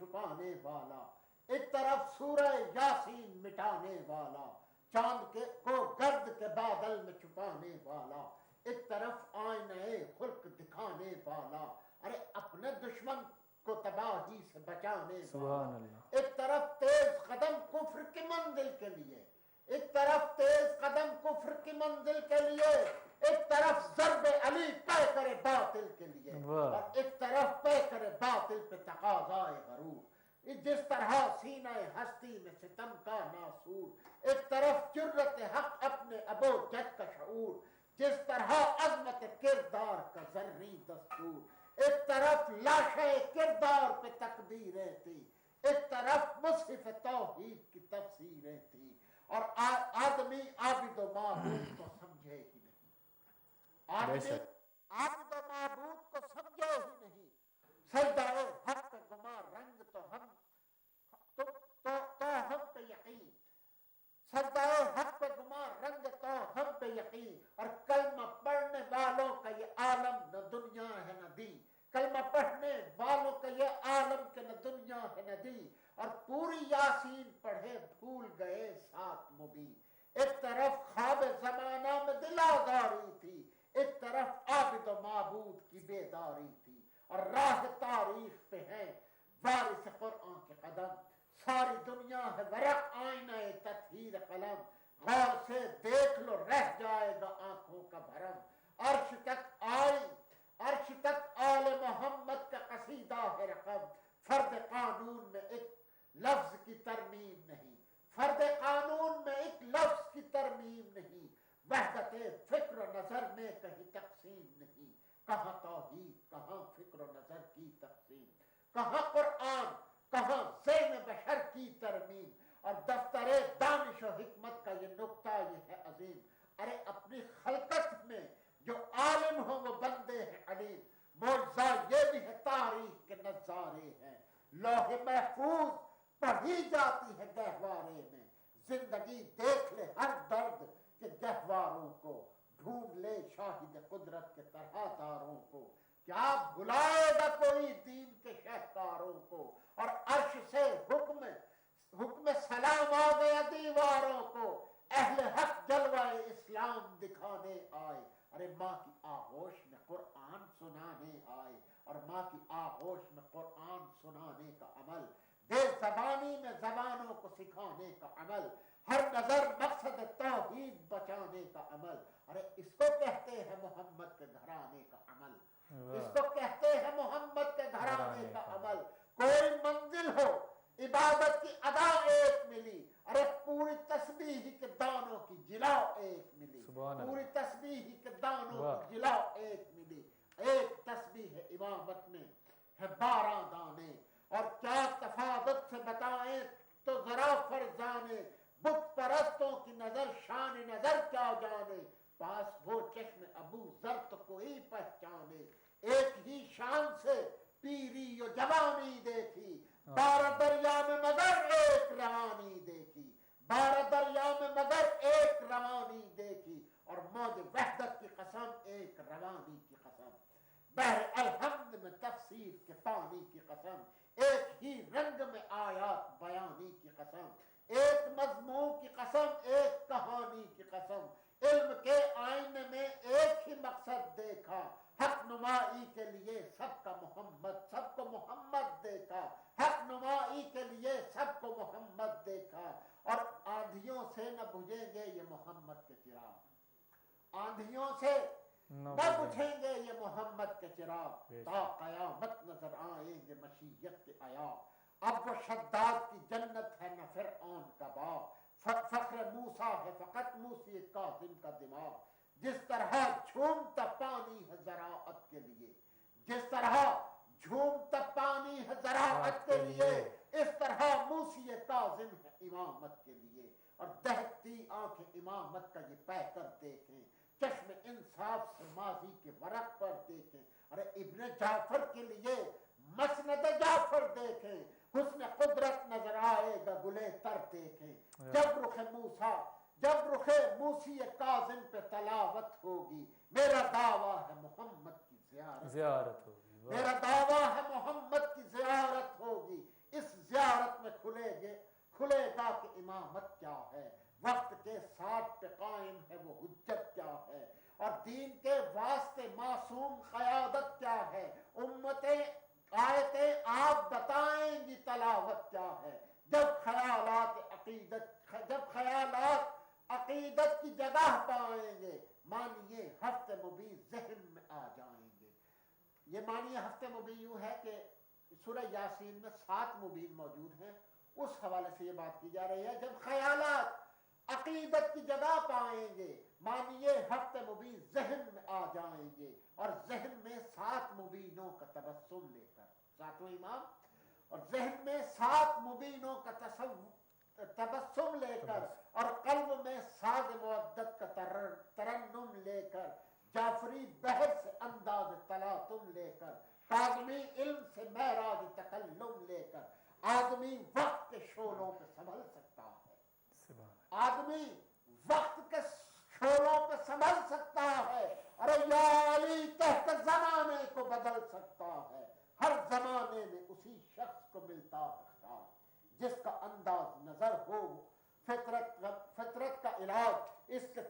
چھپانے والا، ایک طرف سورہ یاسین مٹانے والا، چاند کو گرد کے بادل میں چھپانے والا، ایک طرف آئینہ خلق دکھانے والا، ارے اپنے دشمن کو تباہی سے بچانے والا، ایک طرف تیز قدم کفر کی منزل کے لیے، ایک طرف تیز قدم کفر کی منزل کے لیے، ایک طرف ضرب علی پے کرے باطل کے لیے، اور ایک طرف پے کرے باطل پہ تقاضائے غرور، جس طرح سینہ ہستی میں ستم کا ناسور، ایک طرف جرت حق اپنے ابو جد کا شعور، جس طرح عظمت کردار کا ذری دستور، ایک طرف لاشے کردار پہ تقدیریں تھی، ایک طرف مصحف توحید کی تفسیریں تھی، اور آدمی عابد و معبود کو سمجھے ہی نہیں، آدمی عابد و معبود کو سمجھے ہی نہیں، سجدہ حق پہ گما رنگ تو ہم پہ یقین، سجدہ حق پہ گما رنگ تو ہم پہ یقین، اور کلمہ پڑھنے والوں کا یہ عالم نہ دنیا ہے نہ دین، کلمہ پڑھنے والوں کا یہ عالم کہ نہ دنیا ہے نہ دین، اور پوری یاسین پڑھے بھول گئے سات مبین، ایک طرف خواب زمانہ میں دل آزاری تھی، ایک طرف عابد و معبود کی بیداری تھی، اور راہ تاریخ پہ ہیں وارث قرآن کے قدم، ساری دنیا ہے ورق آئینہ تطہیر قلم، غور سے دیکھ لو رہ جائے گا آنکھوں کا بھرم، عرش تک آل محمد کا قصیدہ ہے رقم، فرد قانون میں ایک لفظ کی ترمیم نہیں، فرد قانون میں ایک لفظ کی ترمیم نہیں، وحدت فکر و نظر میں کہیں تقسیم نہیں، کہاں توحید کہاں فکر و نظر کی تقسیم، کہاں قرآن کہاں ذہن بشر کی ترمیم، اور دفتر دانش و حکمت کا یہ نقطہ یہ ہے عظیم، ارے اپنی خلقت میں جو عالم ہو وہ بندے ہیں علیم، معجزہ یہ بھی ہے تاریخ کے نظارے ہیں، لوح محفوظ پڑھی جاتی ہے گہوارے میں، زندگی دیکھ لے ہر درد کے گہواروں کو، ڈھونڈ لے شاہد قدرت کے طرح داروں کو، کیا بلائے گا کوئی دین کے شہکاروں کو، اور عرش سے حکم سلام آ گیا دیواروں کو، اہل حق جلوہ اسلام دکھانے آئے، ارے ماں کی آغوش میں قرآن سنانے آئے، اور ماں کی آغوش میں قرآن سنانے کا عمل، بے زبانی میں زبانوں کو سکھانے کا عمل، ہر نظر مقصد توحید بچانے کا عمل، ارے اس کو کہتے ہیں محمد کے گھرانے کا عمل، اس کو کہتے ہیں محمد کے گھرانے کا عمل، کوئی منزل ہو عبادت کی ادا ایک ملی، ارے پوری تسبیح کے دانوں کی جلا ایک ملی، پوری تسبیح کے دانوں کی جلا ایک ملی، ایک تسبیح امامت میں ہے 12 دانے، اور کیا تفاوت سے بتائیں تو ذرا فرزانے، بت پرستوں کی نظر شان نظر کیا جانے، پاس وہ چشم ابو ذر تو کوئی پہچانے، ایک ہی شان سے پیری و جوانی دیکھی، 12 دریا میں مگر ایک روانی دیکھی، 12 دریا میں مگر ایک روانی دیکھی، اور موج وحدت کی قسم ایک روانی کی قسم، بحر الحمد میں تفسیر کے پانی کی قسم، ایک ہی رنگ میں آیات بیانی کی قسم، ایک مضمون کی قسم ایک کہانی کی قسم، علم کے آئینے میں ایک ہی مقصد دیکھا، حق نمائی کے لیے سب کو محمد دیکھا، حق نمائی کے لیے سب کو محمد دیکھا، اور آندھیوں سے نہ بجھیں گے یہ محمد کے چراغ، آندھیوں سے نہ بجھیں گے یہ محمد کے چراغ، تا قیامت نظر آئیں گے مشیت کے ایاغ، اب وہ شداد کی جنت ہے نہ فرعون کا باغ، فخر موسیٰ ہے فقط موسی کاظم کا دماغ، جس طرح جھومتا پانی ہے زراعت کے لیے، جس طرح جھومتا پانی ہے زراعت کے لیے، اس طرح موسی کاظم ہے امامت کے لیے، اور دہتی آنکھیں امامت کا یہ پہ کر دیکھیں، چشم انصاف سے ماضی کے ورق پر دیکھیں، ارے ابن جعفر کے لیے مسند جعفر دیکھیں، حسن قدرت نظر آئے گا گلے تر دیکھیں، جب رخ موسی کاظم پہ تلاوت ہوگی، میرا دعویٰ ہے محمد کی زیارت ہوگی، میرا دعویٰ ہے محمد کی زیارت ہوگی، اس کھلے گا کہ امامت کیا ہے، وقت کے ساتھ پہ قائم ہے وہ حجت کیا ہے، اور دین کے واسطے معصوم قیادت کیا ہے، امتیں آیتیں آپ بتائیں گی تلاوت کیا ہے۔ جب خیالات عقیدت کی جگہ پائیں گے، مانیے ہفت مبین ذہن میں آ جائیں گے۔ یہ مانیے ہفت مبین یوں ہے کہ سورہ یاسین میں 7 مبین موجود ہیں، اس حوالے سے یہ بات کی جا رہی ہے جب خیالات عقیدت کی جگہ پائیں گے، مانیے ہفت مبین ذہن میں آ جائیں گے، اور ذہن میں 7 مبینوں کا تبسم لے کر، 7واں امام، اور ذہن میں 7 مبینوں کا تبسم لے کر، اور قلب میں ساز مودت کا ترنم لے کر، جعفری بحر سے انداز تلاطم لے کر، کاظمی علم سے معراج تکلم لے کر، آدمی وقت کے شعلوں پہ سنبھل سکتا ہے، آدمی وقت کے شعلوں پہ سنبھل سکتا ہے، ارے یا علی کہہ کے زمانے کو بدل سکتا ہے۔ ہر زمانے میں اسی شخص کو ملتا ہے خیال، جس کا انداز نظر ہو فطرت کا علاج، اس کے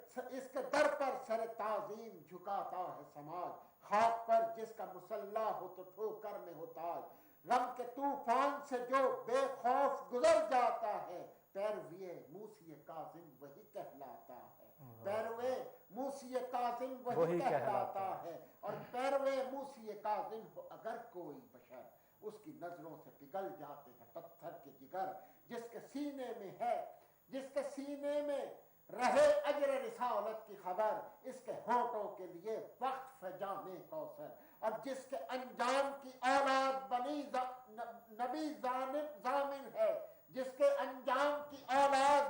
در پر سر تعظیم جھکاتا ہے سماج، خاک پر جس کا مسلح ہو تو ٹھوکر میں ہوتا ہے، غم کے طوفان سے جو بے خوف گزر جاتا ہے، پیروی موسی کاظم وہی کہلاتا ہے، پیروی موسی کاظم وہی کہلاتا ہے، اور پیروی موسی کاظم ہو اگر کوئی بشر، اس کی نظروں سے پگھل جاتے ہیں پتھر کے جگر، جس کے سینے میں رہے اجر رسالت کی خبر، اس کے ہونٹوں کے لیے وقت فجام کوثر، اور جس کے انجام کی اولاد بنی نبی ضامن ہے، جس کے انجام کی اولاد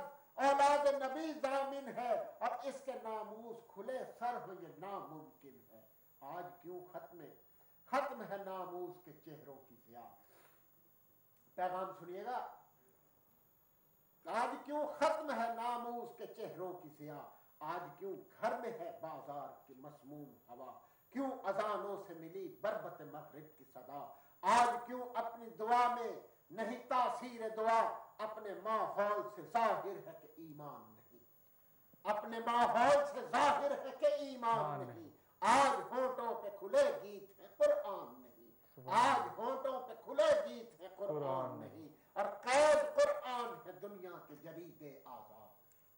نبی ضامن ہے، اور اس کے ناموس کھلے سر ہو یہ ناممکن ہے۔ آج کیوں ختم ہے ناموس کے چہروں کی ضیاء، پیغام سنیے گا، آج کیوں ختم ہے ناموس کے چہروں کی ضیاء، آج کیوں گھر میں ہے بازار کی مسموم ہوا، کیوں اذانوں سے ملی بربت مغرب کی صدا، آج کیوں اپنی دعا میں نہیں تاثیر دعا، اپنے ماحول سے ظاہر ہے کہ ایمان نہیں، اپنے ماحول سے ظاہر ہے کہ ایمان نہیں، آج ہونٹوں پہ کھلے گیت ہیں قرآن نہیں، آج ہونٹوں پہ کھلے گیت ہیں قرآن نہیں، اور قید قرآن ہے دنیا کے جرید آزاد،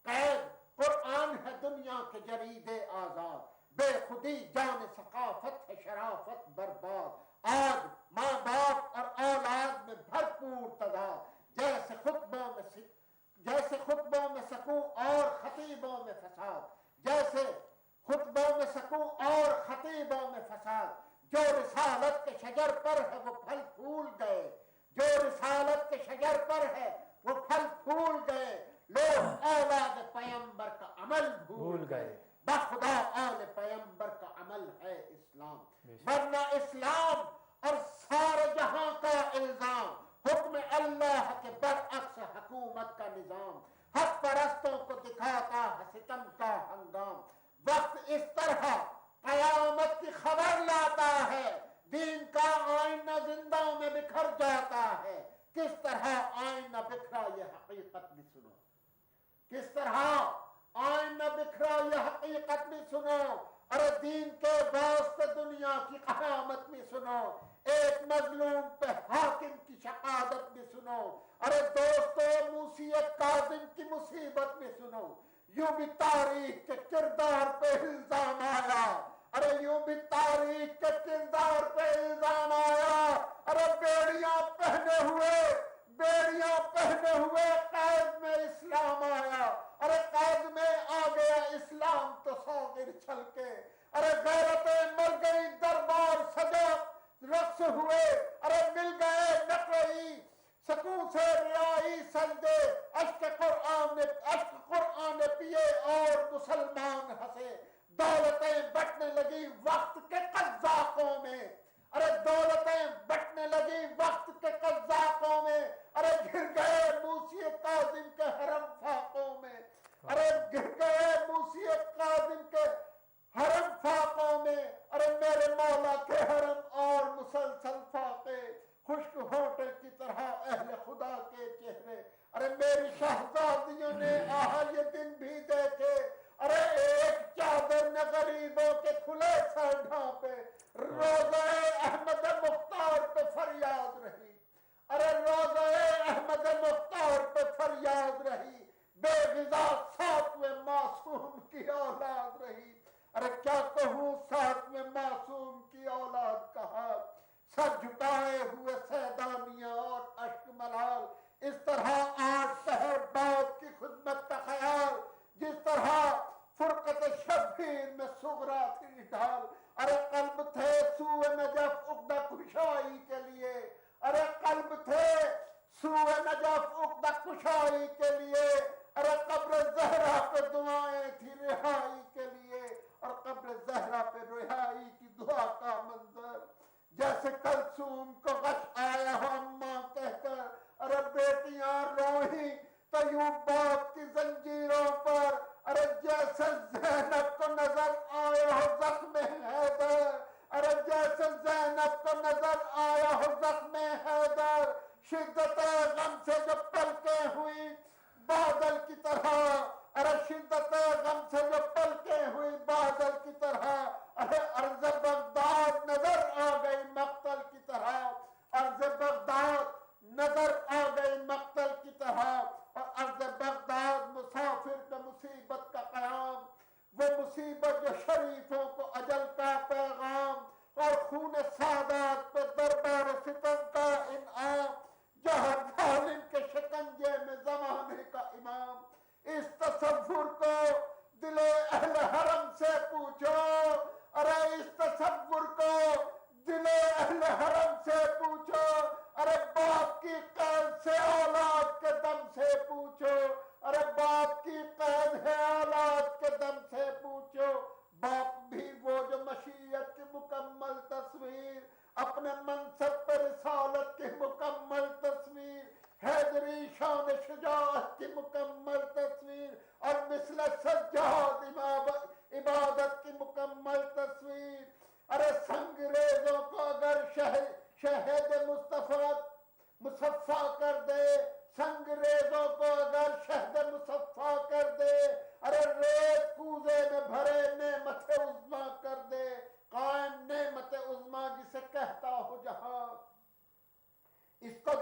قید قرآن ہے دنیا کے جرید آزاد، بے خودی جان ثقافت ہے شرافت برباد، آج ماں باپ اور اولاد میں بھرپور تضاد، جیسے خطبوں میں سکوں اور خطیبوں میں فساد، جیسے خطبوں میں سکوں اور خطیبوں میں فساد، جو رسالت کے شجر پر ہے وہ پھل پھول گئے، جو رسالت کے شجر پر ہے وہ پھل پھول گئے، لوگ اولاد پیمبر کا عمل بھول گئے، بخدا آل پیمبر کا عمل ہے اسلام، ورنہ اسلام اور سارے جہاں کا الزام، حکم اللہ کے برعکس حکومت کا نظام، حق پرستوں کو دکھاتا ہے ستم کا ہنگام، وقت اس طرح قیامت کی خبر لاتا ہے، دین کا آئینہ زندوں میں بکھر جاتا ہے، کس طرح آئینہ بکھرا یہ حقیقت بھی سنو، کس طرح آئینہ بکھرا یہ حقیقت بھی سنو، ارے دین کے واسطے دنیا کی قیامت بھی سنو، ایک مظلوم پہ حاکم کی شہادت بھی سنو، ارے دوستو موسی کاظم کی مصیبت بھی سنو، یوں بھی تاریخ کے کردار پہ الزام آیا، ارے یوں بھی تاریخ کے کردار پہ الزام آیا، ارے بیڑیاں پہنے ہوئے قید میں اسلام آیا، ارے قید میں آ گیا اسلام تو صاغر چھل کے، ارے غیرتیں مر گئی دربار سجا رقص ہوئے، ارے مل گئے نقرئی سکون سے ریائی سجدے، اشک قرآن پیے اور مسلمان ہنسے، دولتیں بٹنے لگی وقت کے قذاقوں میں، ارے دولتیں بٹنے لگی وقت کے قذاقوں میں، ارے گر گئے موسی کاظم کے حرم فاقوں میں، ارے گر گئے موسی کاظم کے حرم فاقوں میں، ارے میرے مولا کے حرم اور مسلسل فاقے، خشک ہونٹے کی طرح اہل خدا کے چہرے میری شہزادیوں نے یہ دن بھی دیکھے، ارے ایک چادر نے غریبوں کے کھلے سر ڈھانپے، روزہ احمد مختار پہ فریاد رہی، ارے روزہ احمد مختار پہ فریاد رہی، بے غذا ساتویں معصوم کی اولاد رہی۔ ارے کیا کہوں ساتویں معصوم کی اولاد کہا، سر جھکائے ہوئے سیدانیاں اور اشک ملال، اس طرح 8 پہر بعد کی خدمت کا خیال، جس طرح فرقت شبیر میں صغرا تھی ڈھال۔ ارے قلب تھے سوء نجف عقدہ کشائی کے لیے، ارے قلب تھے سوء نجف عقدہ کشائی کے لیے، ارے قبر زہرا پہ دعائیں تھی رہائی کے لیے، اور قبر زہرا پہ رہائی کی دعا کا منظر جیسے کلثوم کو غش آیا ہو اماں کہہ کر، ارے بیٹیاں روئیں طیوب باپ کی زنجیروں پر، ارے جیسے زینب کو نظر آیا ہو زخم حیدر، ارے جیسے زینب کو نظر آیا ہو زخم حیدر، شدت غم سے جو پلکیں ہوئی بادل کی طرح، ارے شدت غم سے جو پلکیں ہوئی بادل کی طرح، ارے ارض بغداد نظر آ گئی مقتل کی طرح، ارض بغداد نظر آ گئی مقتل کی طرح، اور ارض بغداد مسافر پہ مصیبت کا قیام، وہ مصیبت جو شریفوں کو اجل کا پیغام، اور خون سادات پہ دربار ستم کا انعام، جہاں ظالم کے شکنجے میں زمانے کا امام۔ اس تصور کو دل اہل حرم سے پوچھو، ارے اس تصور کو دل اہل حرم سے پوچھو، ارے باپ کی قید سے اولاد کے دم سے پوچھو، ارے باپ کی قید ہے اولاد کے دم سے پوچھو۔ باپ بھی وہ جو مشیت کی مکمل تصویر، اپنے منصب پر رسالت کی مکمل تصویر، حیدری شان شجاعت کی مکمل تصویر، اور مثل سجاد عبادت کی مکمل تصویر۔ ارے سنگریزوں کو اگر شہد مصفا کر دے، سنگریزوں کو اگر شہد مصفا کر دے، ارے ریت کوزے میں بھرے نعمت عظما کر دے، قائم نعمت عظما جسے کہتا ہو جہاں، اس کو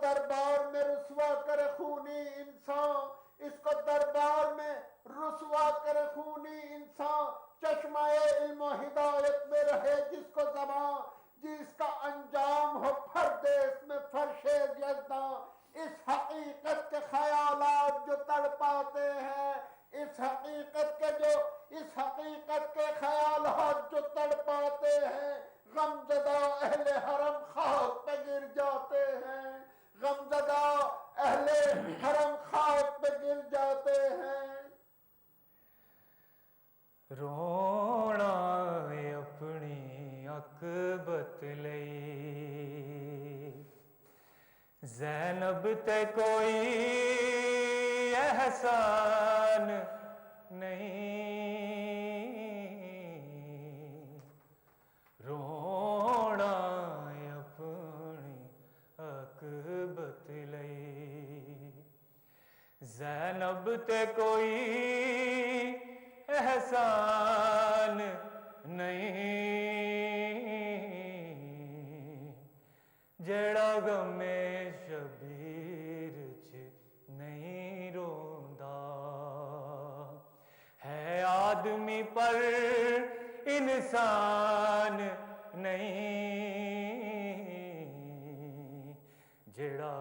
دربار میں رسوا کرے خونی انسان، اس کو دربار میں رسوا کرے خونی انسان، چشمہ علم و ہدایت میں رہے جس کو زبان، جس کا انجام ہو پردیس میں فرش یزداں۔ اس حقیقت کے خیالات جو تڑپاتے ہیں، اس حقیقت کے خیالات جو تڑپاتے ہیں، غمزدہ اہل حرم خاک پہ گر جاتے ہیں، غمزدہ اہل حرم خاک پہ گر جاتے ہیں۔ رونا اپنی اک بتلئی، زینب تے کوئی احسان نہیں، رونا اپنی اک بتلئی، زینب تے کوئی احسان نہیں، جڑا غمے شبیر چ نہیں روندا، ہے آدمی پر انسان نہیں، جڑا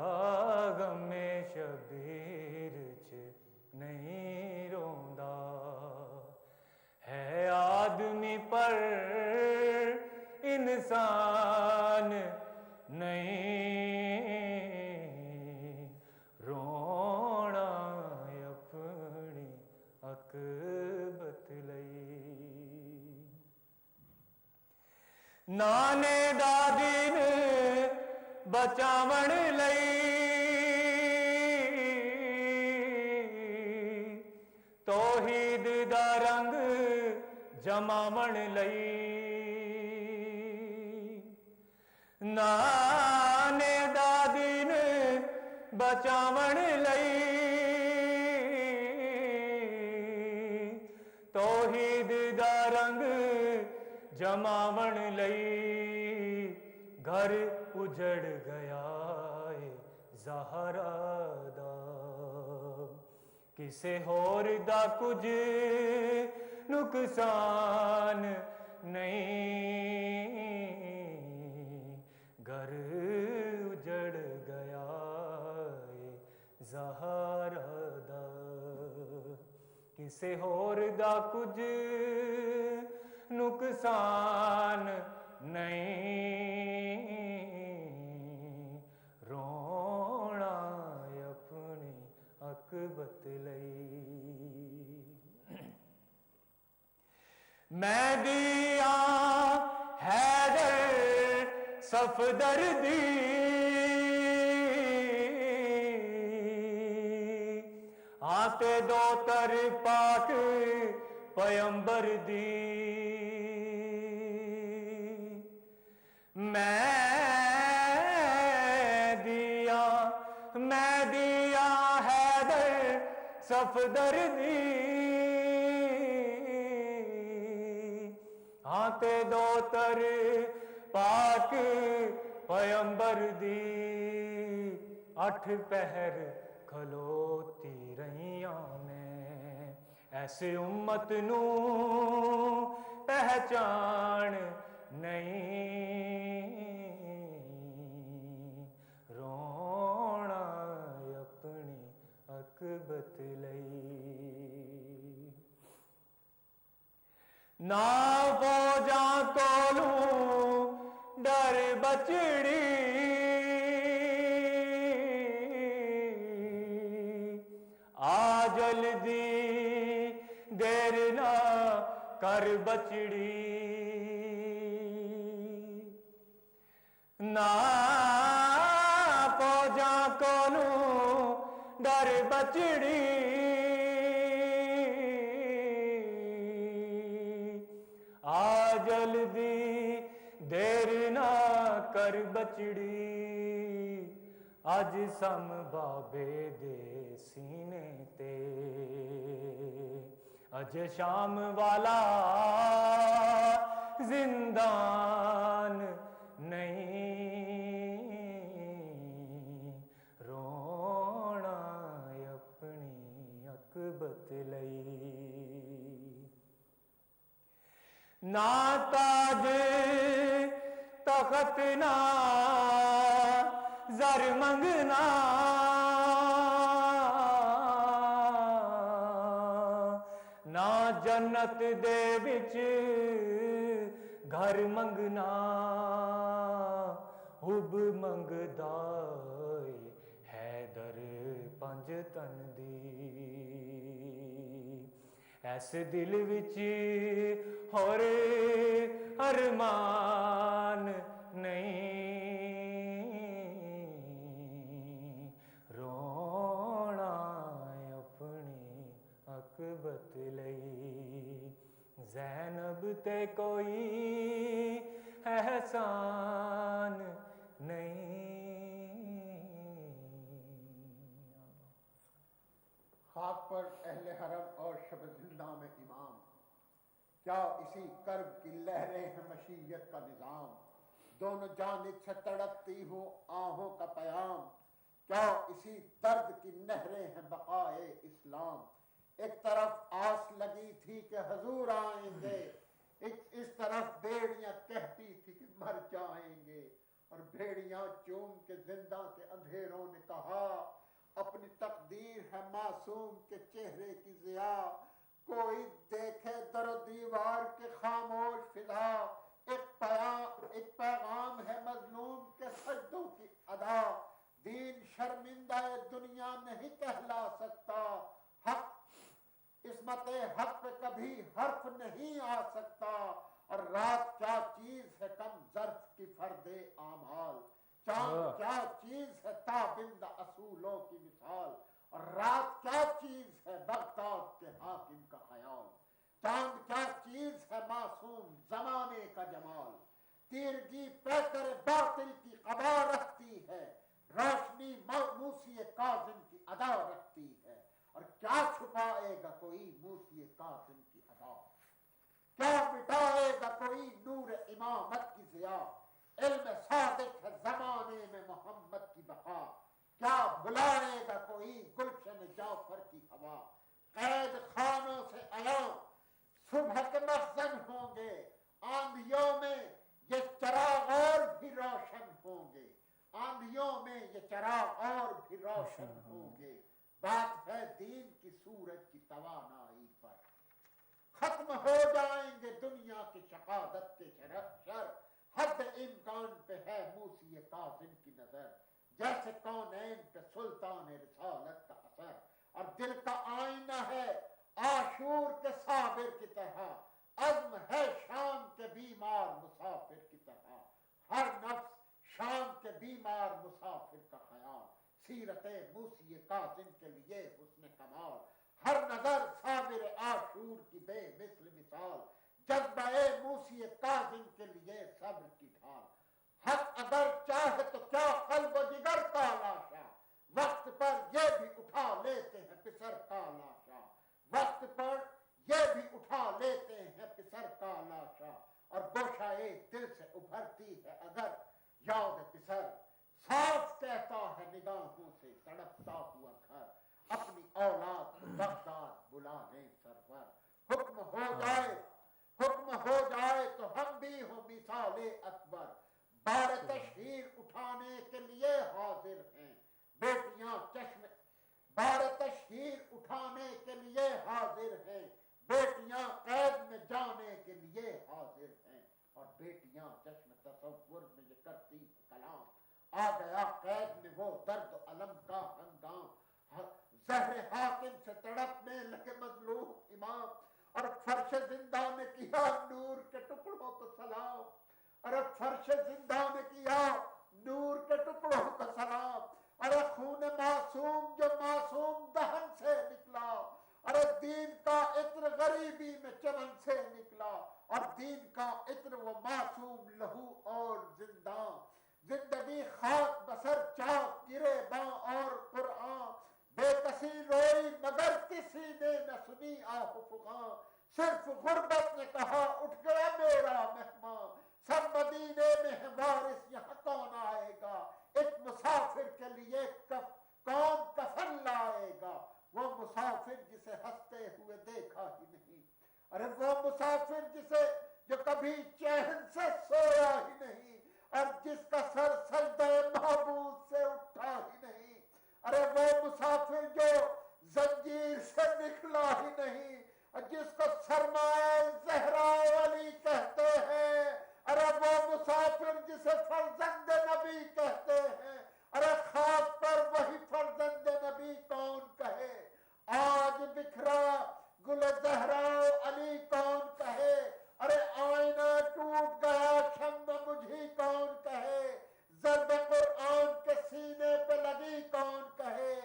غمے شبیر چ نہیں روندا، ہے آدمی پر انسان نہیں، رونا اپنی اک بتلئی، نانے دادی نے بچاون لئی، توحید دا رنگ جماون لئی، نانے دادی نے بچاون لئی توحید دا رنگ جماون لئی گھر اجڑ گیا اے زہرا دا کسے ہور دا کچھ نقصان نہیں گھر اجڑ گیا اے زہرا دا کسے ہور دا کچھ نقصان نہیں رونا اپنی عاقبت لئی میں دیا حیدر صفدر دی آتے دو تر پاک پیمبر دی میں دیا حیدر صفدر دی آتے دو تر پاک پیمبر دی 8 پہر کھلوتی رہیاں میں ایسے امت نو پہچان نہیں رونا اپنی عاقبت لئی نہ فوجاں کولوں ڈر بچڑی آ جلدی دیر نہ کر بچڑی نہ فوجاں کولوں ڈر بچڑی آ جلدی دیر نہ کر بچڑی اج سم بابے دے سینے تے اج شام والا زندان نہیں رونا اپنی عاقبت لئی نہ تاج تخت نہ زر منگنا نہ جنت دے وچ گھر منگنا حب منگدا اے حیدر 5 تن دی ایس دل وچ ہور ارمان نہیں رونا اپنی عاقبت لئی زینب تے کوئی احسان نہیں خاک پر اہل حرم اور شب زندہ میں امام کیا اسی کرب کی لہریں ہیں مشیت کا نظام دونوں جانب سے تڑپتی ہوں آہوں کا پیام کیا اسی درد کی نہریں ہیں بقائے اسلام ایک طرف آس لگی تھی کہ حضور آئیں گے اس طرف بھیڑیاں کہتی تھی کہ مر جائیں گے اور بھیڑیاں چوم کے زندہ کے اندھیروں نے کہا اپنی تقدیر ہے معصوم کے چہرے کی ضیا کوئی دیکھے در و دیوار کے خاموش فضا ایک پیغام ہے مظلوم کے سجدوں کی ادا دین شرمندہ دنیا نہیں کہلا سکتا حق عصمت حق پہ کبھی حرف نہیں آ سکتا اور رات کیا چیز ہے کم ظرف کی فرد اعمال چاند کیا چیز ہے تابند اصولوں کی مثال اور رات کیا چیز ہے بغداد کے حاکم کا خیال چاند کیا چیز ہے معصوم زمانے کا جمال تیرگی پیکر باطل کی قبا رکھتی ہے روشنی اپنی موسی کاظم کی ادا رکھتی ہے، اور کیا چھپائے گا کوئی موسی کاظم کی ادا، کیا مٹائے گا کوئی نور امامت کی ضیاء، علم صادق ہے زمانے میں محمد کی بقا، کیا بلائے گا کوئی گلشن جعفر کی ہوا، قید خانوں سے عیاں صبح کے مخزن ہوں گے، آندھیوں میں یہ چراغ اور بھی روشن ہوں گے، آندھیوں میں یہ چراغ اور بھی روشن ہوں گے، بات ہے دین کی سورج کی توانائی پر، ختم ہو جائیں گے دنیا کی شقادت کے شر، حد امکان پہ ہے موسی کاظم کی نظر، جیسے کونین پہ سلطان رسالت کا اثر، اور دل کا آئینہ ہے عاشور کے صابر کی طرح، عزم ہے شام کے بیمار مسافر کی طرح، ہر نفس شام کے بیمار مسافر کا خیال، سیرت موسی کاظم کے لیے حسن کمال، ہر نظر صابر عاشور کی بے مثل مثال، جذبہ موسی کاظم کے لیے صبر کی ڈھال، حق اگر چاہے تو کیا قلب و جگر کا لاشا، وقت پر یہ بھی اٹھا لیتے ہیں پسر کا لاشا، وقت پر یہ بھی اٹھا لیتے ہیں پسر کا لاشا، اور گوشائے دل سے ابھرتی ہے اگر یاد پسر، صاف کہتا ہے نگاہوں سے تڑپتا ہوا گھر، اپنی اولاد کو بغداد بلا لیں سرور، حکم ہو جائے تو ہم بھی ہوں مثال اکبر، بار تشہیر اٹھانے کے لیے حاضر ہیں بیٹیاں چشم، بار تشہیر اٹھانے کے لیے حاضر ہیں بیٹیاں، قید میں جانے کے لیے حاضر ہیں، اور بیٹیاں چشم تصور میں یہ کرتی کلام، آ گیا قید میں وہ درد و علم کا ہنگام، زہر حاکم سے تڑپنے لگے مظلوم امام، اور فرش زندہ نے کیا نور کے ٹکڑوں کو سلام، ارے فرش زندہ نے کیا نور کے ٹکڑوں کو سلام، ارے خون معصوم جو معصوم دہن سے نکلا، ارے دین کا عطر غریبی میں چمن سے نکلا، اور دین کا عطر وہ معصوم لہو اور زندگی خاک بسر چاک گرے باں اور قرآن، بے کسی روئی مگر کسی نے نہ سنی آہ فغاں، صرف غربت نے کہا اٹھ گیا میرا مہمان، سب مدینے میں ہے وارث یہاں کون آئے گا، ایک مسافر کے لیے کون کفن لائے گا، وہ مسافر جسے ہنستے ہوئے دیکھا ہی نہیں، ارے وہ مسافر جسے جو کبھی چین سے سویا ہی نہیں، اور جس کا سر سجدہ معبود سے اٹھا ہی نہیں، ارے وہ مسافر جو زنجیر سے نکلا ہی نہیں، اور جس کو سرمایہ زہرا علی کہتے ہیں، ارے وہ مسافر جسے فرزند نبی کہتے ہیں، ارے خاک پر وہی فرزند نبی کون کہے، آج بکھرا گل زہرا علی کون کہے، ارے آئینہ ٹوٹ گیا شمع مجھی کون کہے، ضرب قرآن کے سینے پہ لگی کون کہے،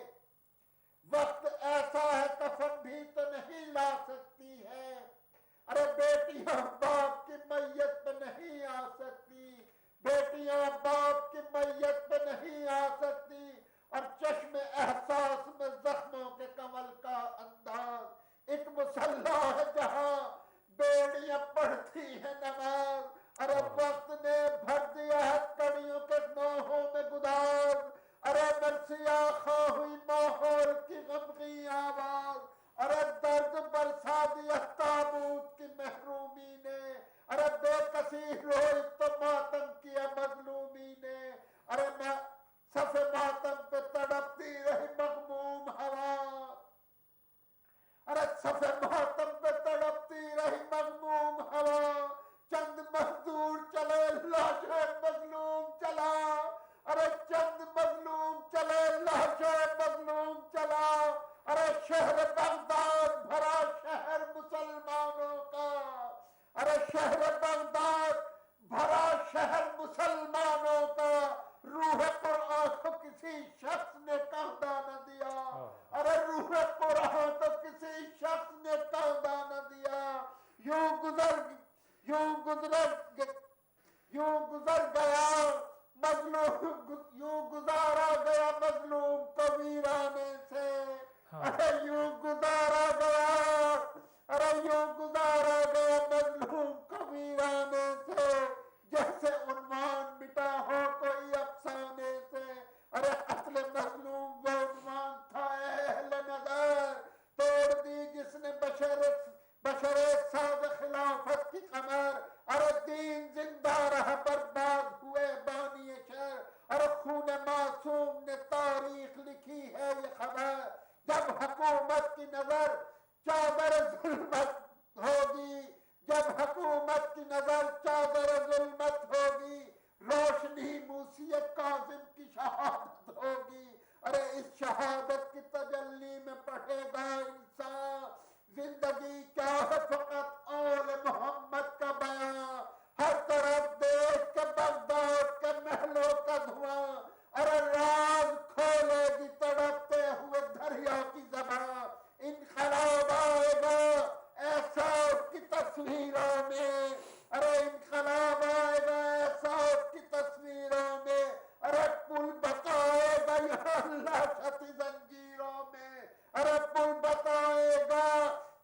وقت ایسا ہے کفن بھی تو نہیں لا سکتی ہے، ارے بیٹیاں باپ کی میت پہ نہیں آ سکتی، بیٹیاں باپ کی میت پہ نہیں آ سکتی، اور چشم احساس میں زخموں کے کمل کا انداز، ایک مصلی ہے جہاں بیڑیاں پڑھتی ہیں نماز، ارے وقت نے بھر دیا ہے کڑیوں کے نوحوں میں گداز، ارے مرثیہ خواہ ہوئی ماحول کی غمگی آواز، ارے درد برسا دیا تابوت کی محرومی نے، ارے بے کسی روئی تو ماتم کیا مظلومی نے، ارے صف ماتم پہ تڑپتی رہی مغموم ہوا، ارے صف ماتم پہ تڑپتی رہی مغموم ہوا، چند مزدور چلے لاشیں مظلوم چلا، ارے چند مظلوم چلے لاشیں مظلوم چلا، ارے شہر بغداد بھرا شہر مسلمانوں کا، ارے شہر بغداد بھرا شہر مسلمانوں کا، روح قرآن کو کسی شخص نے کاندھا نہ دیا، ارے روح قرآن کو کسی شخص نے کاندھا نہ دیا، یوں گزارا گیا معصوم نے تاریخ لکھی ہے یہ خبر، جب حکومت کی نظر چادر ظلمت ہوگی، جب حکومت کی نظر چادر ظلمت ہوگی، روشنی موسی کاظم کی شہادت ہوگی۔ ارے اس شہادت کی تجلی میں پڑھے گا انسان، زندگی کیا ہے فقط آل محمد کا بیان، ہر طرف دیکھ کے بغداد کے محلوں کا دھواں، ارے راز کھولے گی تڑپتے ہوئے دریا کی زبان، انقلاب آئے گا ایسا اس کی تصویروں میں، ارے انقلاب آئے گا ایسا اس کی تصویروں میں، ارے پل بتائے گا یہاں لاشت زنجیروں میں، ارے پل بتائے گا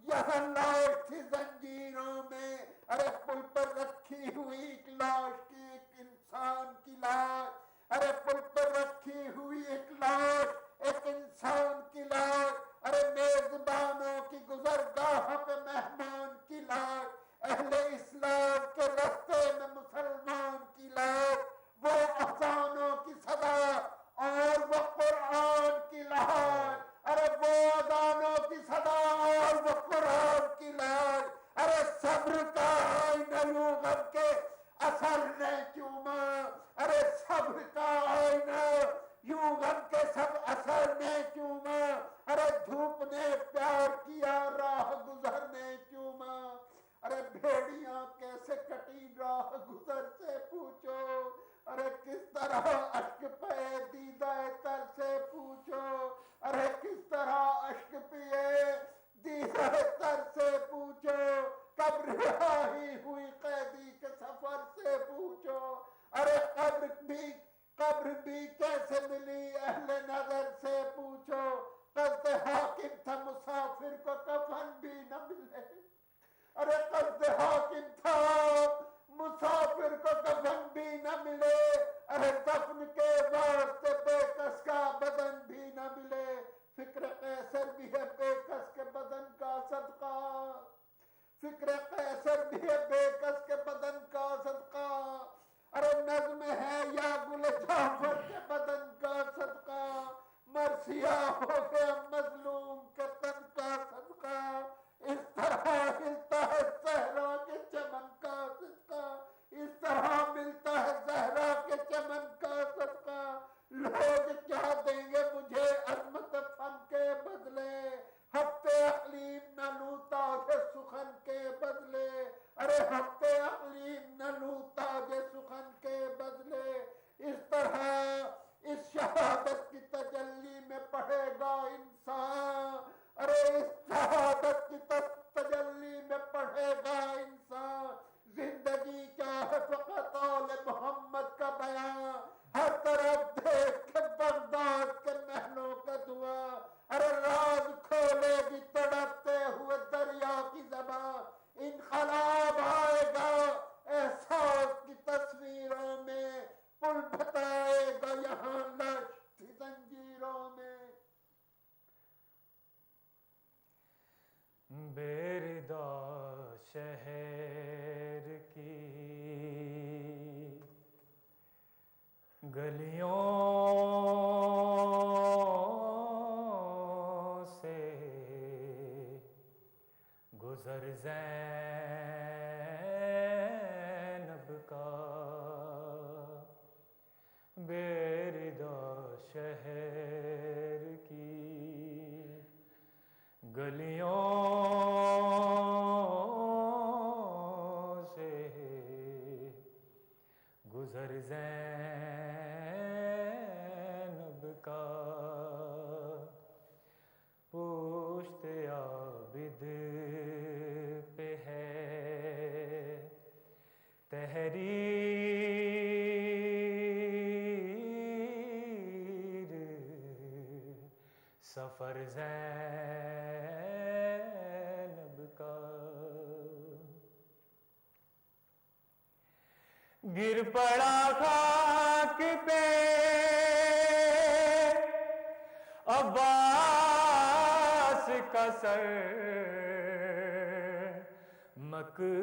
یہاں لاش تھی زنجیروں میں، ارے پل پر رکھی ہوئی ایک لاش کی، ایک انسان کی لاش، ارے پل پر رکھی ہوئی ایک لاش، ایک انسان کی لاش، ارے میزبانوں کی گزرگاہ پہ مہمان کی لاش، اہل اسلام کے رستے میں مسلمان کی لاش، وہ اذانوں کی صدا اور وہ قرآن کی لاش، ارے وہ اذانوں کی صدا اور وہ قرآن کی لاش، ارے صبر کا آئینہ یوں غم کے اثر نے چوما، ارے صبر کا آئینہ یوں غم کے سب اثر نے چوما، ارے دھوپ نے پیار کیا راہ گزر نے چوما، ارے بھیڑیاں کیسے کٹی راہ گزر سے پوچھو، ارے کس طرح اشک پہ دیدہ تر سے پوچھو، ارے کس طرح اشک پیے دیدہ تر سے پوچھو، کب رہائی ہوئی قیدی کے سفر سے پوچھو، ارے قبر بھی کیسے ملی اہل نظر سے پوچھو، قصد حاکم تھا مسافر کو کفن بھی نہ ملے، ارے قصد حاکم تھا مسافر کو کفن بھی نہ ملے، ارے دفن کے واسطے بے کس کا بدن بھی نہ ملے، فکر قیصر بھی ہے بے کس کے بدن کا صدقہ، فکر قیصر بھی ہے بے کس کے بدن کا صدقہ، ارے نظم ہے یا گل جعفر کے بدن کا صدقہ، مرثیہ ہو گیا مظلوم کے تن کا صدقہ، اس طرح ہلتا ہے صحرا کے چمن کا صدقہ، اس طرح ملتا ہے صحرا کے چمن کا صدقہ، لوگ کیا دیں گے مجھے عظمت فن کے بدلے، ہفتے اقلیم نہ لوں تاج سخن کے بدلے، ارے ہفتے اقلیم نہ لوں تاج سخن کے بدلے، اس طرح اس شہادت کی تجلی میں پڑھے گا انسان، ارے اس شہادت کی تجلی میں پڑھے گا انسان، زندگی کیا ہے فقط آل محمد کا بیان، ہر طرف دیکھ کے بغداد کے محلوں کا دعا، ارے راز کھولے گی تڑپتے ہوئے دریا کی زبان، انقلاب آئے گا احساس کی تصویروں میں، پل بتائے گا یہاں لاش تھی زنجیروں میں۔ بیردا شہر کی گلیوں سے گزر زینب کا، بیردا شہر کی گلیوں سے گزر زینب کا، پشت عابد پہ ہے تحریر، سفر زینب کا، گر پڑا خاک پہ عباس کا سر، مقتل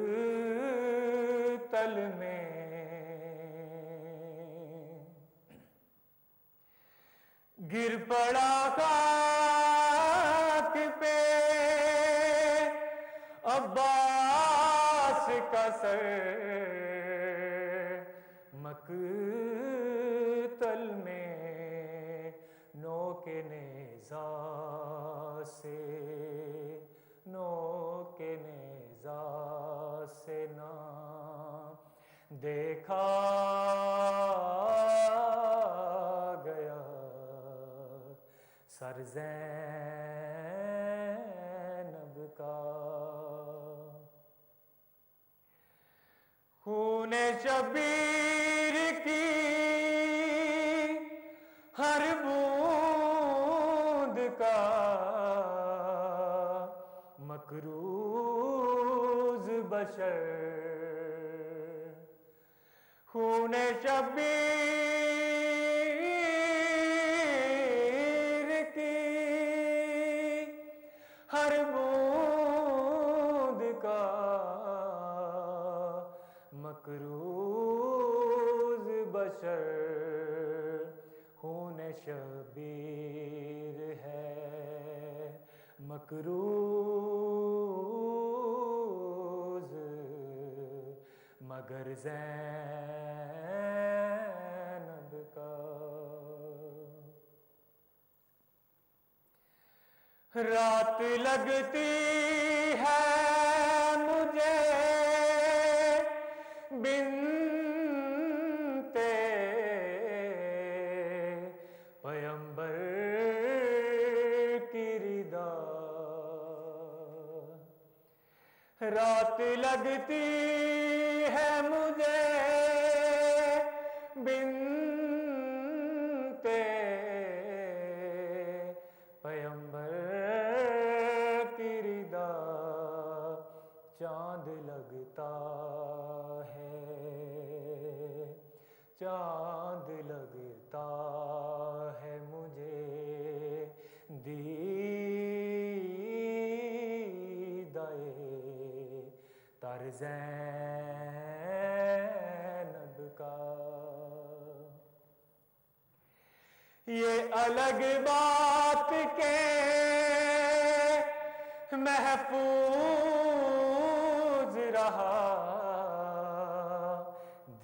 میں گر پڑا خاک پہ عباس کا سر مقتل میں نوک نیزہ سے نوک نیزہ سے نہ دیکھا گیا سر زینب کا خون شبیر کی ہر بوند کا مکروز بشر خون شبیر کی ہر بوند کا مکروز بشر خون شبیر ہے مکروز مگر زینب کا رات لگتی ہے مجھے بنت پیمبر کی ردا رات لگتی ہے مجھے بنت پیمبر کی ردا چاند لگتا ہے چاند لگتا ہے مجھے دیدائے تر زینب کا یہ الگ بات کہ محفوظ رہا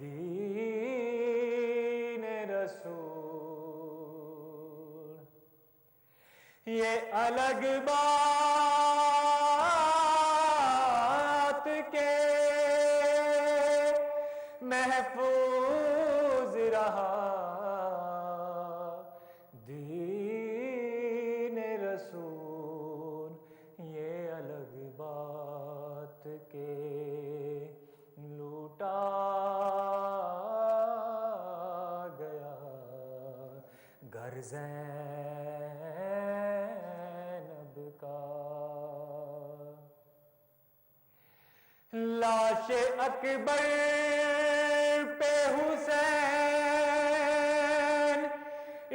دین رسول یہ الگ بات کہ محفوظ رہا دین رسول یہ الگ بات کہ لوٹا گیا گھر زینب کا لاش اکبر پہ حسین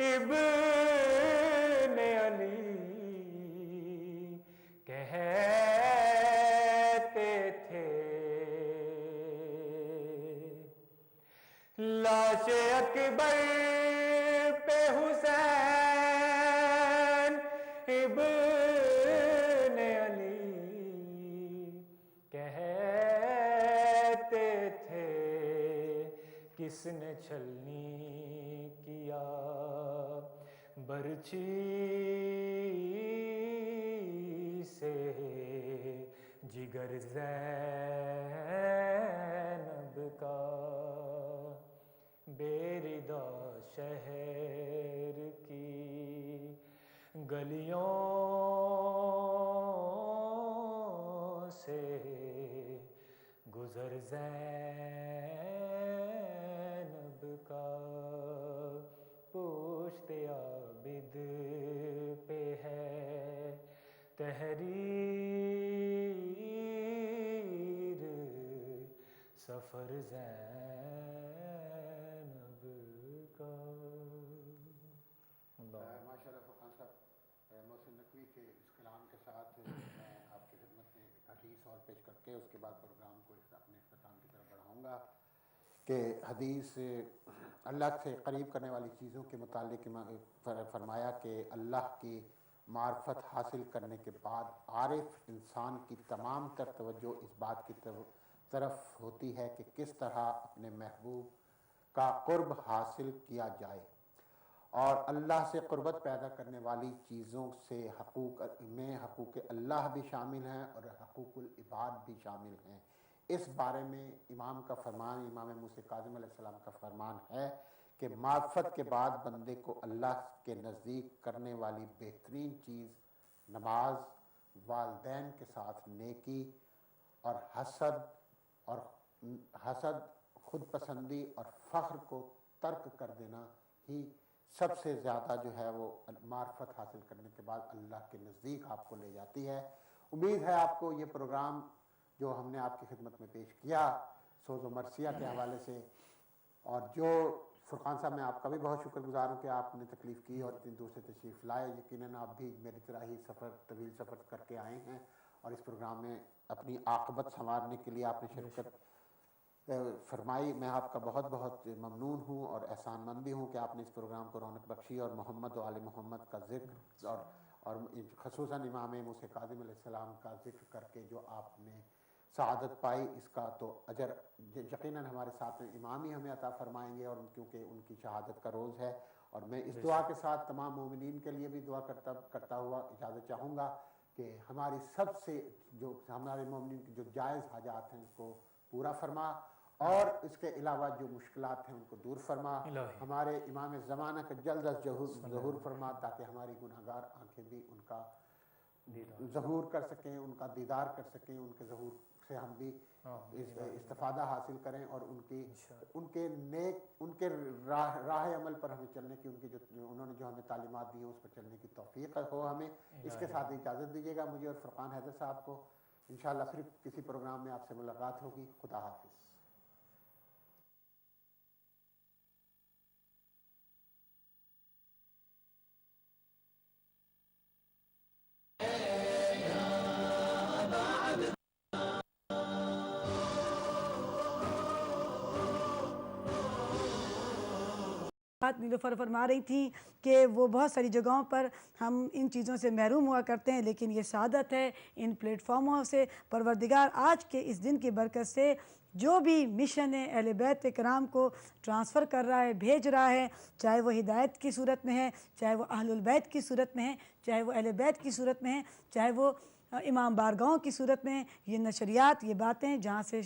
ابن علی کہتے تھے لاش اکبر پہ حسین ابن علی کہتے تھے کس نے چھلنی کیا برچھی سے جگر زینب کا بیردا شہر کی گلیوں سے گزر زینب کا پشت عابد پہ ہے تحریر سفر زینب کا ماشاء اللہ فقان صاحب محسن نقوی کے اس کلام کے ساتھ میں آپ کی خدمت میں ایک حدیث اور پیش کر کے اس کے بعد پروگرام کو اپنے اختتام کی طرف بڑھاؤں گا کہ حدیث اللہ سے قریب کرنے والی چیزوں کے متعلق فرمایا کہ اللہ کی معرفت حاصل کرنے کے بعد عارف انسان کی تمام تر توجہ اس بات کی طرف ہوتی ہے کہ کس طرح اپنے محبوب کا قرب حاصل کیا جائے، اور اللہ سے قربت پیدا کرنے والی چیزوں سے حقوق اللہ بھی شامل ہیں اور حقوق العباد بھی شامل ہیں۔ اس بارے میں امام کا فرمان، امام موسیٰ کاظم علیہ السلام کا فرمان ہے کہ معرفت کے بعد بندے کو اللہ کے نزدیک کرنے والی بہترین چیز نماز، والدین کے ساتھ نیکی، اور حسد، خود پسندی اور فخر کو ترک کر دینا ہی سب سے زیادہ جو ہے وہ معرفت حاصل کرنے کے بعد اللہ کے نزدیک آپ کو لے جاتی ہے۔ امید ہے آپ کو یہ پروگرام جو ہم نے آپ کی خدمت میں پیش کیا سوز و مرثیہ کے حوالے سے، اور جو فرقان صاحب میں آپ کا بھی بہت شکر گزار ہوں کہ آپ نے تکلیف کی اور اتنی دور سے تشریف لائے۔ یقیناً آپ بھی میری طرح ہی طویل سفر کر کے آئے ہیں اور اس پروگرام میں اپنی عاقبت سنوارنے کے لیے آپ نے شرکت فرمائی۔ میں آپ کا بہت بہت ممنون ہوں اور احسان مند بھی ہوں کہ آپ نے اس پروگرام کو رونق بخشی اور محمد و آل محمد کا ذکر اور خصوصاً امام موسیٰ کاظم علیہ السلام کا ذکر کر کے جو آپ نے سعادت پائی، اس کا تو اجر یقیناً ہمارے ساتھ میں امام ہی ہمیں عطا فرمائیں گے، اور کیونکہ ان کی شہادت کا روز ہے۔ اور میں اس دعا کے ساتھ تمام مومنین کے لیے بھی دعا کرتا ہوا اجازت چاہوں گا کہ ہماری سب سے جو ہمارے مومنین کی جو جائز حاجات ہیں اس کو پورا فرما، اور اس کے علاوہ جو مشکلات ہیں ان کو دور فرما، ہمارے امام زمانہ کا جلد از ظہور فرما، تاکہ ہماری گناہگار آنکھیں بھی ان کا ظہور کر سکیں، ان کا دیدار کر سکیں، ان کے ظہور سے ہم بھی استفادہ حاصل کریں، اور ان کے راہ عمل پر ہمیں چلنے کی، انہوں نے جو ہمیں تعلیمات دی ہیں اس پر چلنے کی توفیق ہو ہمیں۔ اس کے ساتھ اجازت دیجیے گا مجھے اور فرقان حیدر صاحب کو۔ انشاءاللہ پھر کسی پروگرام میں آپ سے ملاقات ہوگی۔ خدا حافظ۔ نیلوفر فرما رہی تھی کہ وہ بہت ساری جگہوں پر ہم ان چیزوں سے محروم ہوا کرتے ہیں، لیکن یہ سعادت ہے ان پلیٹ فارموں سے۔ پروردگار آج کے اس دن کی برکت سے جو بھی مشن اہل بیت کرام کو ٹرانسفر کر رہا ہے، بھیج رہا ہے، چاہے وہ ہدایت کی صورت میں ہے، چاہے وہ اہل البیت کی صورت میں ہے، چاہے وہ اہل بیت کی صورت میں ہے، چاہے وہ امام بارگاہوں کی صورت میں ہے، یہ نشریات، یہ باتیں جہاں سے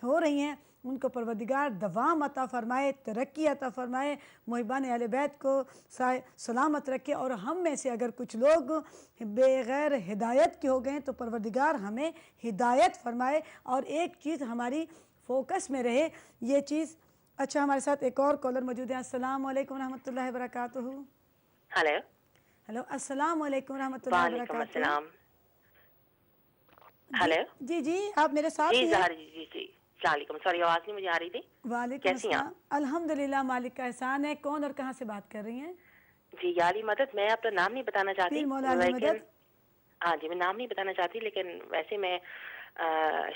ہو رہی ہیں ان کو پروردگار دوام عطا فرمائے، ترقی عطا فرمائے، محبان اہل بیت کو سلامت رکھے، اور ہم میں سے اگر کچھ لوگ بغیر ہدایت کے ہو گئے تو پروردگار ہمیں ہدایت فرمائے، اور ایک چیز ہماری فوکس میں رہے یہ چیز۔ اچھا، ہمارے ساتھ ایک اور کالر موجود ہے۔ السلام علیکم ورحمۃ اللہ وبرکاتہ۔ ہلو، السلام علیکم ورحمۃ اللہ وبرکاتہ۔ وعلیکم السلام۔ جی آپ میرے ساتھ جی ہیں؟ جی السلام علیکم، سوری آواز نہیں مجھے آ رہی تھی۔ وعلیکم السلام۔ الحمدللہ، مالک کا احسان ہے۔ کون اور کہاں سے بات کر رہی ہیں؟ جی یا علی مدد، میں اپنا نام نہیں بتانا چاہتی، پیر مولا علی مدد۔ ہاں جی، میں نام نہیں بتانا چاہتی، لیکن ویسے میں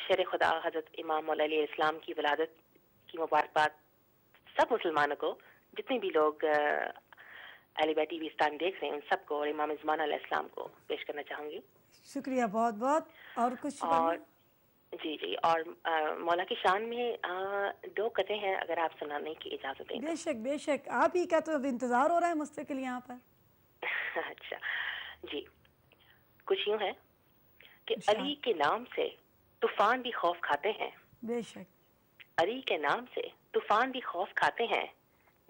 شیر خدا حضرت امام مولا علیہ السلام کی ولادت کی مبارکباد سب مسلمانوں کو، جتنے بھی لوگ اہل بیت ٹی وی اس ٹائم دیکھ رہے ہیں ان سب کو، اور امام زمانہ علیہ السلام کو پیش کرنا چاہوں گی۔ شکریہ بہت بہت۔ اور کچھ؟ اور جی اور مولا کی شان میں دو قطعے ہیں، اگر آپ سنانے کی اجازت دیں۔ بے شک بے شک، آپ ہی کا تو اب انتظار ہو رہا ہے مستقل یہاں پر۔ اچھا جی، کچھ یوں ہے کہ علی کے نام سے طوفان بھی خوف کھاتے ہیں۔ بے شک۔ علی کے نام سے طوفان بھی خوف کھاتے ہیں،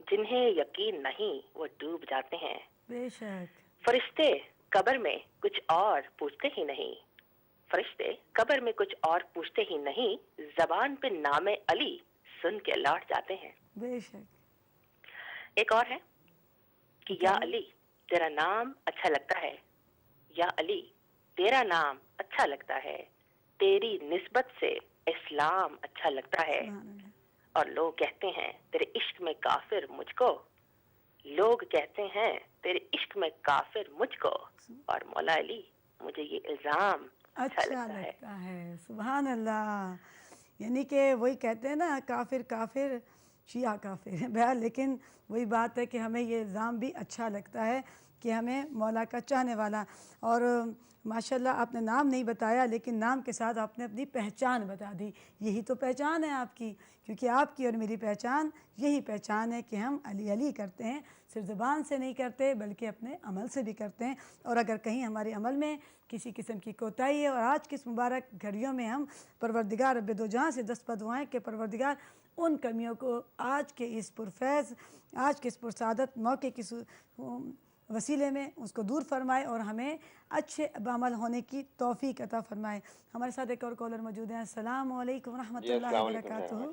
جنہیں یقین نہیں وہ ڈوب جاتے ہیں۔ بے شک۔ فرشتے قبر میں کچھ اور پوچھتے ہی نہیں، فرشتے قبر میں کچھ اور پوچھتے ہی نہیں، زبان پہ نام علی سن کے لوٹ جاتے ہیں۔ بے شک۔ ایک اور ہے کہ یا علی تیرا نام اچھا لگتا ہے، یا علی تیرا نام اچھا لگتا ہے، تیری نسبت سے اسلام اچھا لگتا ہے، اور لوگ کہتے ہیں تیرے عشق میں کافر مجھ کو، لوگ کہتے ہیں تیرے عشق میں کافر مجھ کو، اور مولا علی مجھے یہ الزام اچھا لگتا ہے۔ سبحان اللہ۔ یعنی کہ وہی کہتے ہیں نا، کافر کافر شیعہ کافر ہیں بہرحال، لیکن وہی بات ہے کہ ہمیں یہ الزام بھی اچھا لگتا ہے کہ ہمیں مولا کا چاہنے والا. اور ماشاءاللہ آپ نے نام نہیں بتایا، لیکن نام کے ساتھ آپ نے اپنی پہچان بتا دی. یہی تو پہچان ہے آپ کی، کیونکہ آپ کی اور میری پہچان یہی پہچان ہے کہ ہم علی علی کرتے ہیں. صرف زبان سے نہیں کرتے بلکہ اپنے عمل سے بھی کرتے ہیں. اور اگر کہیں ہمارے عمل میں کسی قسم کی کوتاہی ہے، اور آج کی اس مبارک گھڑیوں میں ہم پروردگار رب دو جہاں سے دست بدوائیں کہ پروردگار ان کمیوں کو آج کے اس پرفیض، آج کے اس پرسعادت موقع کی وسیلے میں اس کو دور فرمائے اور ہمیں اچھے بعمل ہونے کی توفیق عطا فرمائے. ہمارے ساتھ ایک اور کالر موجود ہیں. السلام علیکم ورحمۃ اللہ وبرکاتہ.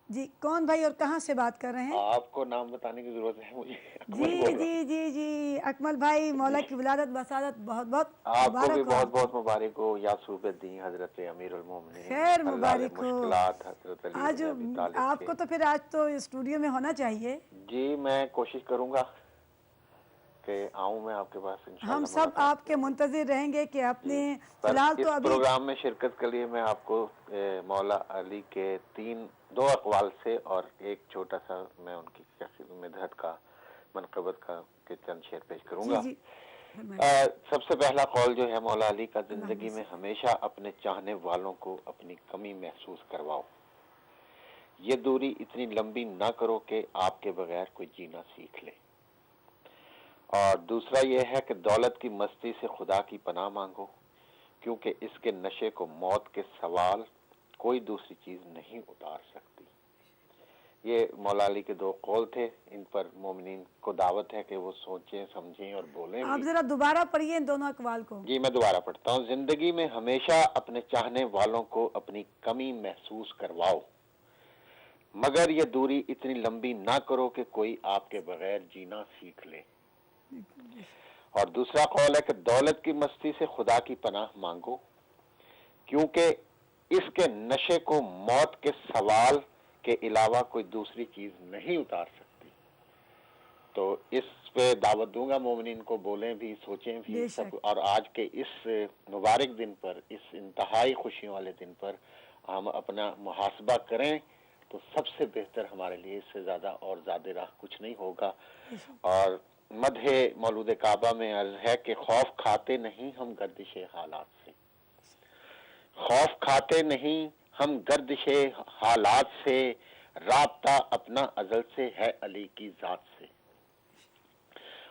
جی کون بھائی اور کہاں سے بات کر رہے ہیں؟ آپ کو نام بتانے کی ضرورت ہے مجھے؟ جی جی جی جی اکمل بھائی، مولا کی ولادت بسعادت بہت بہت آپ کو بھی مبارک بہت بہت مبارک ہو. یا صوب الدین حضرت امیر المومنین، خیر مبارک ہو. مشکلات حضرت علی آج بن ابی طالب آپ کے. کو تو پھر آج تو اسٹوڈیو میں ہونا چاہیے. جی میں کوشش کروں گا کہ آؤں میں آپ کے پاس انشاءاللہ. ہم سب آپ کے منتظر رہیں گے کہ آپ نے فی الحال تو اس ابھی پروگرام میں شرکت کے لیے میں آپ کو مولا علی کے دو اقوال سے اور ایک چھوٹا سا میں ان کی مدحت کا، منقبت کا کے چند شعر پیش کروں گا. جی سب سے پہلا قول جو ہے مولا علی کا: زندگی میں ہمیشہ اپنے چاہنے والوں کو اپنی کمی محسوس کرواؤ. یہ دوری اتنی لمبی نہ کرو کہ آپ کے بغیر کوئی جینا سیکھ لے. اور دوسرا یہ ہے کہ دولت کی مستی سے خدا کی پناہ مانگو، کیونکہ اس کے نشے کو موت کے سوال کوئی دوسری چیز نہیں اتار سکتی. یہ مولا علی کے دو قول تھے. ان پر مومنین کو دعوت ہے کہ وہ سوچیں، سمجھیں اور بولیں. آپ ذرا دوبارہ پڑھیے ان دونوں اقوال کو. جی میں دوبارہ پڑھتا ہوں. زندگی میں ہمیشہ اپنے چاہنے والوں کو اپنی کمی محسوس کرواؤ، مگر یہ دوری اتنی لمبی نہ کرو کہ کوئی آپ کے بغیر جینا سیکھ لے. اور دوسرا قول ہے کہ دولت کی مستی سے خدا کی پناہ مانگو، کیونکہ اس کے نشے کو موت کے سوال کے علاوہ کوئی دوسری چیز نہیں اتار سکتی. تو اس پہ دعوت دوں گا مومنین کو، بولیں بھی، سوچیں بھی سب. اور آج کے اس مبارک دن پر، اس انتہائی خوشیوں والے دن پر ہم اپنا محاسبہ کریں تو سب سے بہتر ہمارے لیے اس سے زیادہ اور زیادہ راہ کچھ نہیں ہوگا. اور مدح مولود کعبہ میں عرض ہے کہ خوف کھاتے نہیں ہم گردش حالات سے، خوف کھاتے نہیں ہم گردش حالات سے، رابطہ اپنا ازل سے ہے علی کی ذات سے.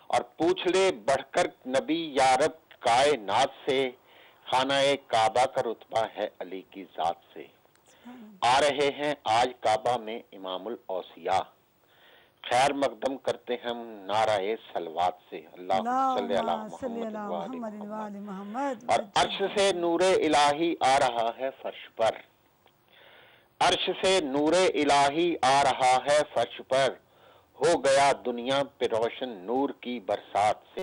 اور پوچھ لے بڑھ کر نبی یارب کائنات سے، خانہ کعبہ کا رتبہ ہے علی کی ذات سے. آ رہے ہیں آج کعبہ میں امام الاوصیاء، خیر مقدم کرتے ہم نعرہ صلوات سے. اللہم صلی علی محمد وآل محمد. اور عرش سے نور الہی آ رہا ہے فرش پر، عرش سے نور الہی آ رہا ہے فرش پر، ہو گیا دنیا پہ روشن نور کی برسات سے.